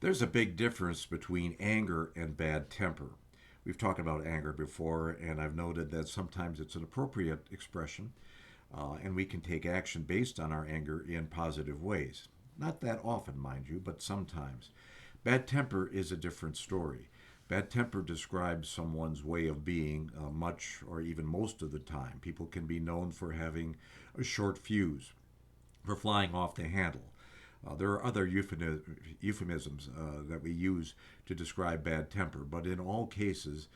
There's a big difference between anger and bad temper. We've talked about anger before, and I've noted that sometimes it's an appropriate expression, and we can take action based on our anger in positive ways. Not that often, mind you, but sometimes. Bad temper is a different story. Bad temper describes someone's way of being much or even most of the time. People can be known for having a short fuse, for flying off the handle. There are other euphemisms that we use to describe bad temper, but in all cases,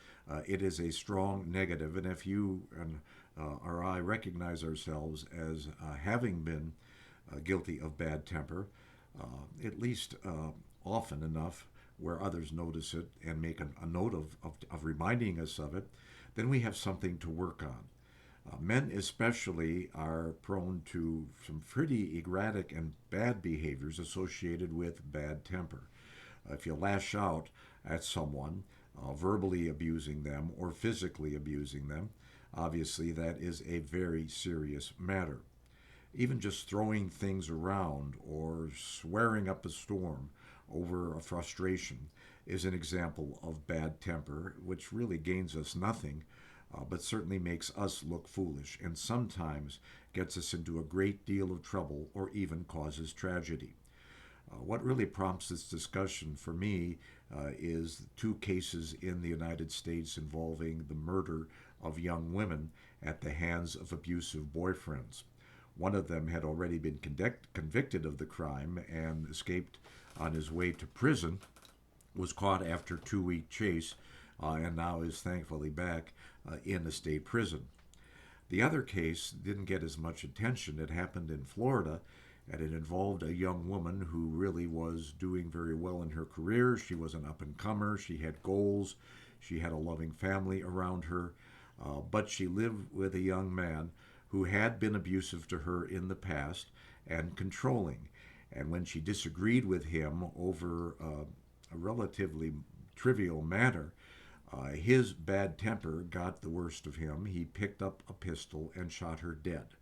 it is a strong negative. And if you and or I recognize ourselves as having been guilty of bad temper, at least often enough where others notice it and make a note of reminding us of it, then we have something to work on. Men, especially, are prone to some pretty erratic and bad behaviors associated with bad temper. If you lash out at someone, verbally abusing them or physically abusing them, obviously that is a very serious matter. Even just throwing things around or swearing up a storm over a frustration is an example of bad temper, which really gains us nothing, but certainly makes us look foolish and sometimes gets us into a great deal of trouble or even causes tragedy. What really prompts this discussion for me is two cases in the United States involving the murder of young women at the hands of abusive boyfriends. One of them had already been convicted of the crime and escaped on his way to prison, was caught after a 2 week chase, and now is thankfully back in a state prison. The other case didn't get as much attention. It happened in Florida, and it involved a young woman who really was doing very well in her career. She was an up and comer, she had goals, she had a loving family around her, but she lived with a young man who had been abusive to her in the past and controlling. And when she disagreed with him over a relatively trivial matter, his bad temper got the worst of him. He picked up a pistol and shot her dead.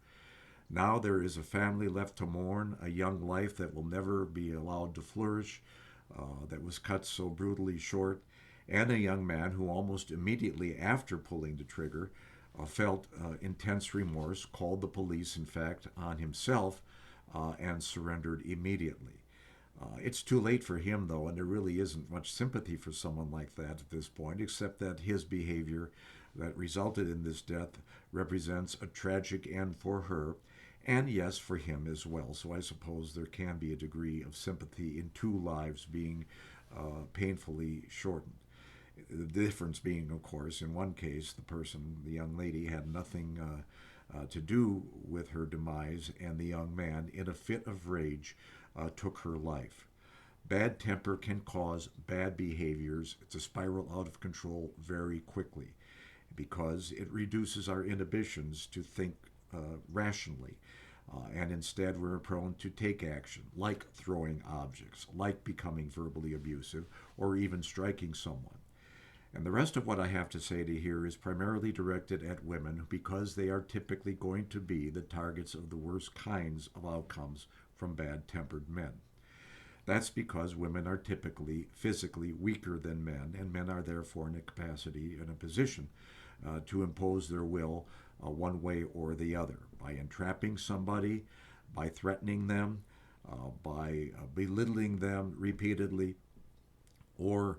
Now there is a family left to mourn, a young life that will never be allowed to flourish, that was cut so brutally short, and a young man who almost immediately after pulling the trigger felt intense remorse, called the police, in fact, on himself, and surrendered immediately. It's too late for him, though, and there really isn't much sympathy for someone like that at this point, except that his behavior that resulted in this death represents a tragic end for her, and yes, for him as well. So I suppose there can be a degree of sympathy in two lives being painfully shortened. The difference being, of course, in one case, the young lady, had nothing to do with her demise, and the young man, in a fit of rage, took her life. Bad temper can cause bad behaviors to spiral out of control very quickly because it reduces our inhibitions to think rationally. And instead, we're prone to take action, like throwing objects, like becoming verbally abusive, or even striking someone. And the rest of what I have to say to here is primarily directed at women because they are typically going to be the targets of the worst kinds of outcomes from bad tempered men. That's because women are typically physically weaker than men, and men are therefore in a capacity and a position to impose their will one way or the other by entrapping somebody, by threatening them, by belittling them repeatedly, or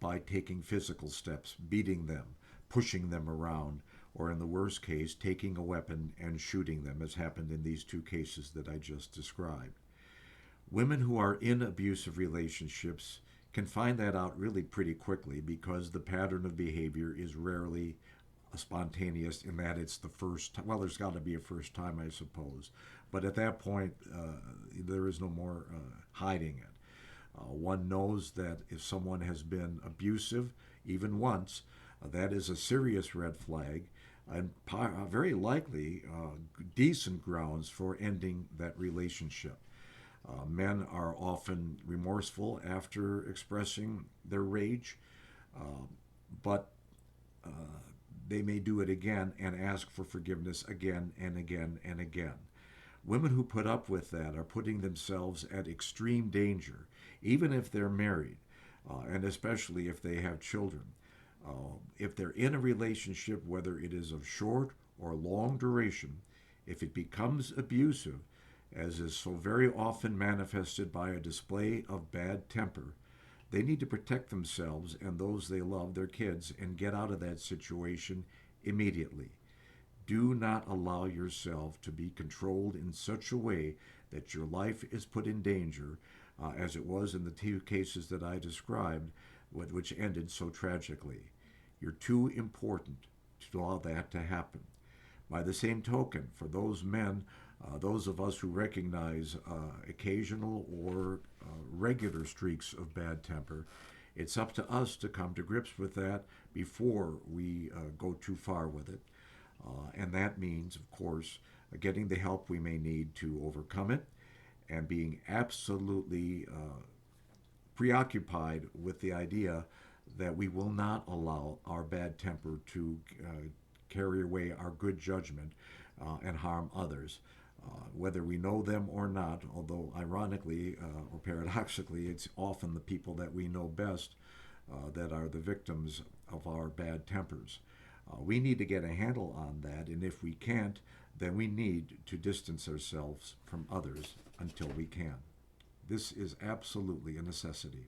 by taking physical steps, beating them, pushing them around, or in the worst case, taking a weapon and shooting them, as happened in these two cases that I just described. Women who are in abusive relationships can find that out really pretty quickly because the pattern of behavior is rarely spontaneous in that it's the first time. Well, there's got to be a first time, I suppose. But at that point, there is no more hiding it. One knows that if someone has been abusive, even once, that is a serious red flag and very likely decent grounds for ending that relationship. Men are often remorseful after expressing their rage, uh, but uh, they may do it again and ask for forgiveness again and again and again. Women who put up with that are putting themselves at extreme danger even if they're married, and especially if they have children. If they're in a relationship, whether it is of short or long duration, if it becomes abusive, as is so very often manifested by a display of bad temper, they need to protect themselves and those they love, their kids, and get out of that situation immediately. Do not allow yourself to be controlled in such a way that your life is put in danger, as it was in the two cases that I described, which ended so tragically. You're too important to allow that to happen. By the same token, for those men, those of us who recognize occasional or regular streaks of bad temper, it's up to us to come to grips with that before we go too far with it. And that means, of course, getting the help we may need to overcome it and being absolutely preoccupied with the idea that we will not allow our bad temper to carry away our good judgment and harm others. Whether we know them or not, although ironically or paradoxically, it's often the people that we know best that are the victims of our bad tempers. We need to get a handle on that, and if we can't, then we need to distance ourselves from others until we can. This is absolutely a necessity.